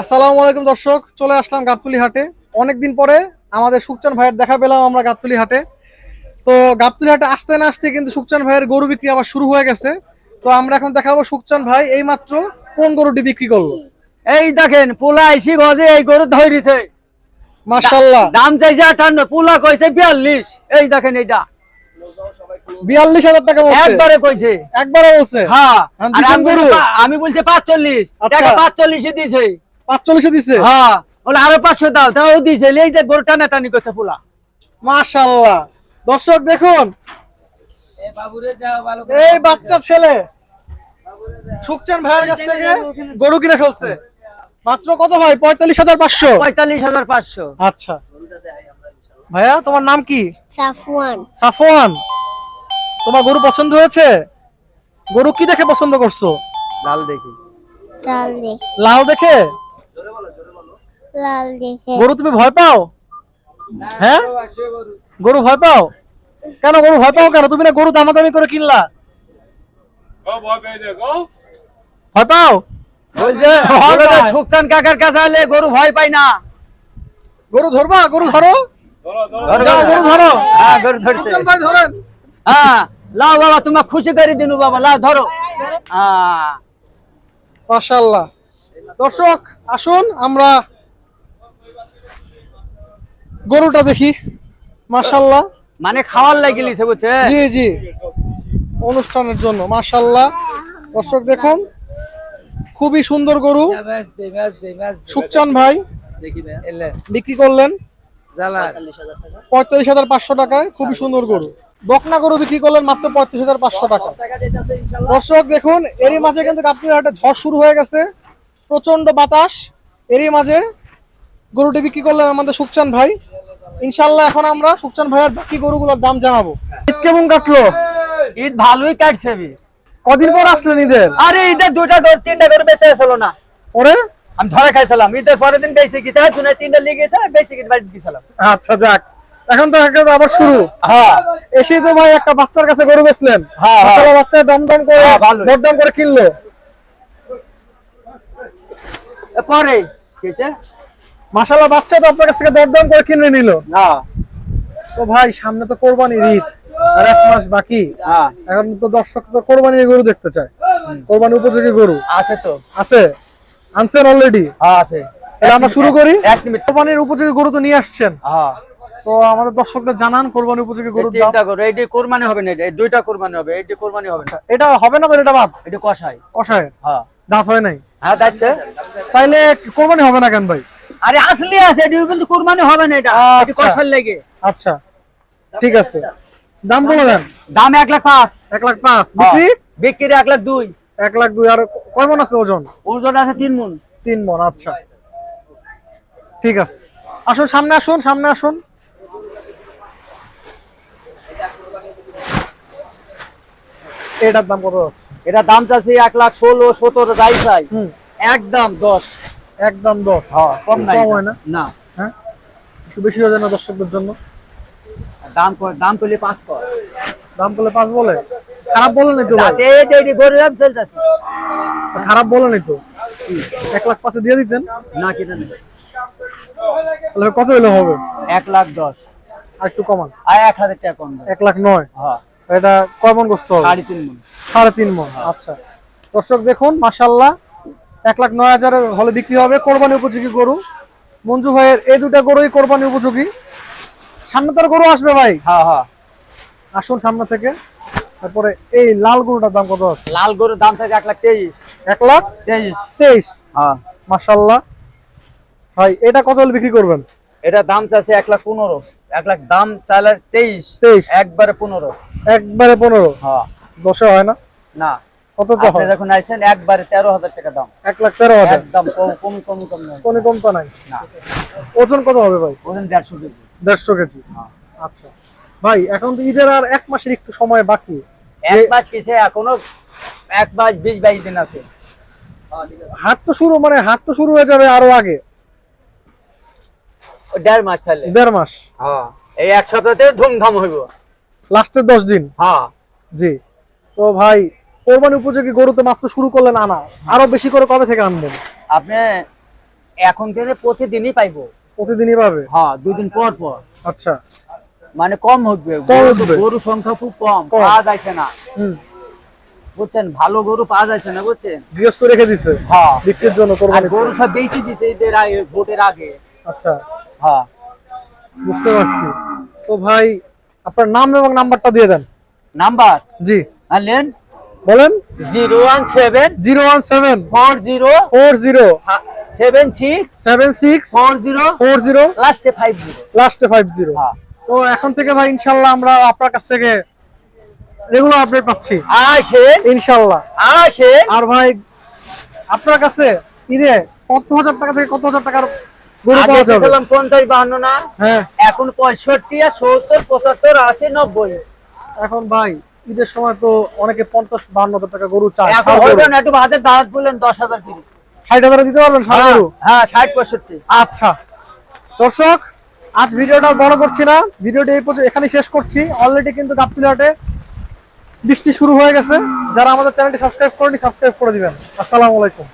আসসালামু আলাইকুম দর্শক, চলে আসলাম গাবতলী হাটে। অনেকদিন পরে আমাদের সুকচান ভাইয়ের দেখা পেলাম আমরা গাবতলী হাটে। তো গাবতলী হাটে আসতে না আসতে কিন্তু সুকচান ভাইয়ের গরু বিক্রি আবার শুরু হয়ে গেছে। তো আমরা এখন দেখাবো সুকচান ভাই এইমাত্র কোন গরুটি বিক্রি করলো। এই দেখেন পোলা আইসি গজে এই গরু ধরিছে। মাশাআল্লাহ, দাম চাইছে 58, পোলা কইছে 42। এই দেখেন এইটা 42,000 টাকা বলছে। একবারে কইছে, একবারে বলছে। হ্যাঁ আর গরু আমি বলছি 45 টাকা, 45 দিছে। 45 দিছে। হ্যাঁ বলে আরো 500 দাও, তাও দিছে। এই যে গরু টানাটানি করছে পোলা। মাশাআল্লাহ, দর্শক দেখুন এই বাচ্চা ছেলে সুকচান ভাইয়ের কাছ থেকে গরু কিনে ফেলছে মাত্র কত ভাই? 45,500। 45,500। আচ্ছা ভাইয়া, তোমার নাম কি? সাফওয়ান। সাফওয়ান, তোমার গরু পছন্দ হয়েছে? গরু কি দেখে পছন্দ করছো? লাল দেখি। লাল দেখে। লাল দেখে? লাল দেখে। গরু তুমি ভয় পাও? হ্যাঁ, গরু ভয় পাও কেন? গরু ভয় পাও কেন? তুমি না গরু দামাদামি করে কিনলা। ভয় পাও? বলছে সুকচান কাকার কাছে আলে গরু ভয় পাই না। গরু ধরবা? গরু ধরো, যাও গরু ধরো। হ্যাঁ গরু ধরছে। সুকচান ভাই ধরেন। হ্যাঁ লাও বাবা, তোমার খুশি করে দিনু বাবা, লাও ধরো। হ্যাঁ মাশাআল্লাহ, দর্শক আসুন আমরা গরুটা দেখি। মাশাআল্লাহ, মানে খাওয়ার লাগিলিছে বুঝছে। জি জি, অনুষ্ঠানের জন্য। মাশাআল্লাহ, দর্শক দেখুন খুবই সুন্দর গরু সুকচান ভাই বিক্রি করলেন 45,500 টাকায়। খুবই সুন্দর গরু, বকনা গরু বিক্রি করলেন মাত্র 35,500 টাকা। দর্শক দেখুন এরই মাঝে কিন্তু গাবতলী হাটে ঝড় শুরু হয়ে গেছে, প্রচন্ড বাতাস। এরই মাঝে গরুটি বিক্রি করলেন আমাদের সুকচান ভাই। ইনশাল্লাহ এখন আমরা সুকচান ভাইয়ের বাকি গরুগুলোর দাম জানাবো। ঈদ কেমন কাটলো? ঈদ ভালোই কাটছে। কদিন পর আসলেন ঈদের? আরে ঈদের 2টা গরু 3টা গরু বেঁচে আসলো না। ওরে আমি ধরে খাইছিলাম, ঈদের পরের দিন বেঁচে গেছে, তুই 3টা লিয়ে গেছে, বেঁচে গেছে, বাড়ি দিয়েছিলাম। আচ্ছা যাক, এখন তো আবার শুরু। হ্যাঁ এসে তো ভাই একটা বাচ্চার কাছে গরু বেচলেন। হ্যাঁ, হ্যাঁ। আসলে বাচ্চা দম করে দরদাম করে কিনলো। পরে কিছে মাশাআল্লাহ, বাচ্চা তো আপনার কাছ থেকে দরদাম করে কিনে নিল। হ্যাঁ তো ভাই সামনে তো কোরবানির ঈদ, আর 1 মাস বাকি। হ্যাঁ এখন তো দর্শক তো কোরবানির গরু দেখতে চায়, কোরবানি উপযোগী গরু আছে তো। আছে, আনছেন অলরেডি? হ্যাঁ আছে। তাহলে আমরা শুরু করি। 1 মিনিট। কোরবানির উপযোগী গরু তো নিয়ে আসছেন, হ্যাঁ তো আমাদের দর্শকদের জানান কোরবানি উপযোগী গরুর দাম। 3টা গরু, এইটি কুরবানি হবে না, এই 2টা কুরবানি হবে, এইটি কুরবানি হবে না। এটা হবে না তো? এটা বাদ, এটি কষাই। কষায় হ্যাঁ দাঁত হয় নাই, হ্যাঁ যাচ্ছে। তাইলে কোরবানি হবে না কেন ভাই? আরে আসলে আছে, এটি কিন্তু কুরবানি হবে না, এটা এটি আচ্ছা। কষার লাগে। আচ্ছা ঠিক আছে, দাম বলে দেন। দাম 1,05,000। 1,05,000 বিক্রি? বিক্রি 1,02,000। 1,02,000। আর কয় মন আছে ওজন? ওজন আছে 3 মণ। 3 মন। আচ্ছা ঠিক আছে, আসুন সামনে, আসুন সামনে আসুন। এটার দাম কত হচ্ছে? এটা দাম চাচ্ছি 1,16,000, 17 যাই চাই। একদম 10। একদম 10। হ্যাঁ কম নাই। কম হয় না? না হ্যাঁ, একটু বেশি হয়ে যায় না দর্শকদের জন্য? দাম করলে 5 কর। দাম করলে 5 বলে? খারাপ বলেনি তো ভাই? এই গরুর দাম চলতেছে। খারাপ বলেনি তো? 1,05,000 দিয়ে দিতেন না কিনা নেই। তাহলে কত হলে হবে? 1,10,000। আর একটু কমান। আর 1,000 টাকা কম দাও। 1,09,000। হ্যাঁ এটা কয় মন গোস্ত হবে? 3.5 মণ। 3.5 মন। আচ্ছা দর্শক দেখুন মাশাআল্লাহ, 1,09,000 হলে বিক্রি হবে কোরবানি উপযোগী গরু। মঞ্জু ভাইয়ের এই দুটা গরুই কোরবানি উপযোগী। সামনে তোর গরু আসবে ভাই, হ্যাঁ হ্যাঁ আসুন সামনে থেকে। তারপরে এই লাল গরুটার দাম কত হচ্ছে? লাল গরুর দাম থাকে 1,23,000। 1,23,000। হ্যাঁ মাশাআল্লাহ ভাই, এটা কত হলে বিক্রি করবেন? এটা দাম চাচ্ছে 1,15,000। 1 লাখ দাম চাইলে 23 একবারে 15। একবারে 15? হ্যাঁ 10 হয় না? না কত তো আপনি হয়? যখন আইছেন একবারে 13,000 টাকা দাম। 1,13,000। একদম কম নয়। কোনো কম তো নাই না। ওজন কত হবে ভাই? ওজন 150 কেজি। 150 কেজি। আচ্ছা ভাই, এখন তো ঈদের আর 1 মাসের একটু সময় বাকি। 1 মাস কিসে, এখনো 1 মাস 20-22 দিন আছে। হাট তো শুরু হয়ে যাবে আরো আগে। 1.5 মাস চলে। 1.5 মাস। হ্যাঁ এই এক সপ্তাহতে ধুমধাম হইব। লাস্টের 10 দিন। হ্যাঁ জি। তো ভাই কোরবানি উপযোগী গরু তো মাত্র শুরু করলেন আনা, আরো বেশি করে কবে থেকে আনবেন? আপনি এখন থেকে প্রতিদিনই পাইবো। প্রতিদিনই পাবে? হ্যাঁ, 2 দিন পর পর। আচ্ছা, মানে কম হবে, কম হবে। গরু সংখ্যা খুব কম, কম। পাওয়া যাচ্ছে না, হুম, বুঝছেন, ভালো গরু পাওয়া যাচ্ছে না, বুঝছেন। গৃহস্থ রেখে দিছে হ্যাঁ, বিক্রির জন্য আর কোরবানি। গরু সব বেশি দিছে এদের আগে, ভোটের আগে। আচ্ছা, হ্যাঁ, বুঝতে পারছি। তো ভাই আপনার নাম এবং নাম্বারটা দিয়ে দেন। নাম্বার জি আনলেন বলেন। 017 017 40 40 76 76 40 40 লাস্টে 50। লাস্টে 50। হ্যাঁ, তো এখন থেকে ভাই ইনশাল্লাহ আমরা আপনার কাছ থেকে রেগুলার আপডেট পাচ্ছি আসেন ইনশাল্লাহ। আসেন। আর ভাই আপনার কাছে ঈদে কত হাজার টাকা থেকে কত হাজার টাকার গরু আগে পাওয়া যাবে? দেখলাম 50 52 না, হ্যাঁ, এখন 65 আর 70 75 80 90। এখন ভাই ঈদের সময় তো অনেকে 50-52 টাকা গরু চায়। এখন হবে না, একটু হাতে দাঁত বললেন 10,000 কিলো। 60,000 দিতে পারবেন ষাঁড় গরু? হ্যাঁ, 60 65। আচ্ছা দর্শক, আজ ভিডিওটা বড় করছি না, ভিডিওটি এই পর্যন্ত এখানে শেষ করছি। অলরেডি কিন্তু গাবতলী বৃষ্টি শুরু হয়ে গেছে। যারা আমাদের চ্যানেলটি সাবস্ক্রাইব করেনি সাবস্ক্রাইব করে দিবেন। আসসালামু আলাইকুম।